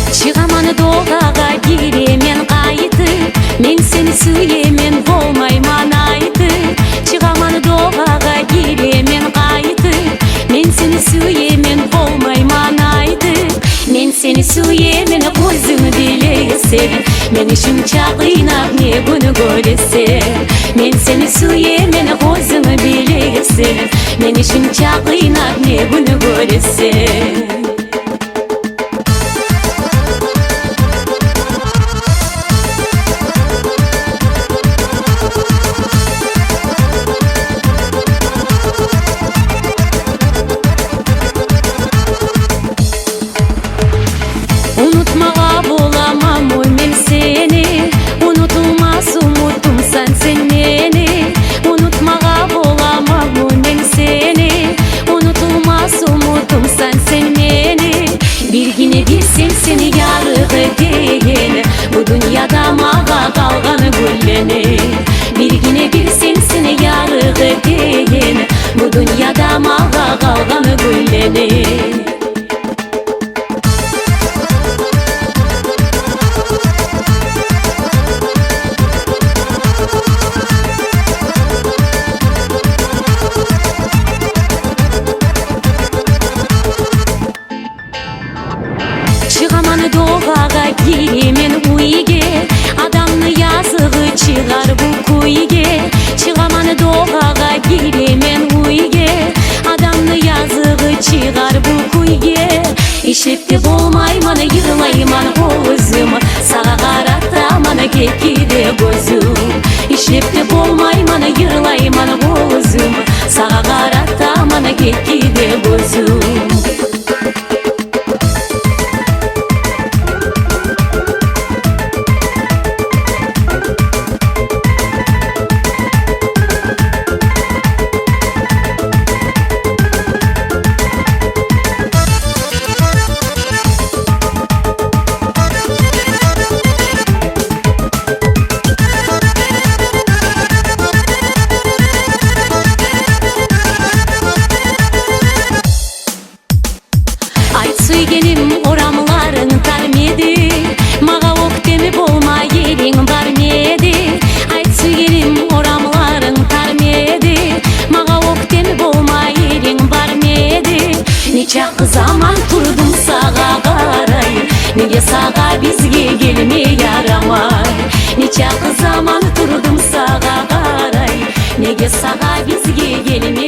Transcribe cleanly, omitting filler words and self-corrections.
Шығаман доғаға келемен қайтып, мен сені сүйемен болмайман айтып. Шығаман доғаға келемен қайтып, мен сені сүйемен болмайман айтып. Мен сені сүйемен көзің білесің, мен ішім чағинап не күні көресің. Мен сені сүйемен көзің білесің, мен ішім чағинап не күні көресің. Unutmağa bolamam oy men seni, unutulmaz umutumsan sen meni. Unutmağa bolamam oy men seni, unutulmaz umutumsan sen meni. Bir yine bilsem seni yarığı degen, bu dünyada mağa kalgan gülleni. Bir yine bilsem seni yarığı degen, bu dünyada mağa kalgan gülleni. Шығаман доғаға келемен үйге, адамны язығы шығар бұл күйге. Шығаман доғаға келемен үйге, адамны язығы шығар бұл күйге. Işlep de болмайман, yığılayman өзім, саға қаратаман кекиде көзім. Işlep de болмайман, yığılayman өзім, саға қаратаман кекиде көзім. Сүйгенім орамларың тармеді, маға оқтемі болма елің бар меді. Айт сүйгенім орамларың тармеді, маға оқтемі болма елің бар меді. Нечақ заман тұрдым саға қарай, неге саға бізге келме ярамай. Нечақ заман тұрдым саға қарай, неге саға бізге келме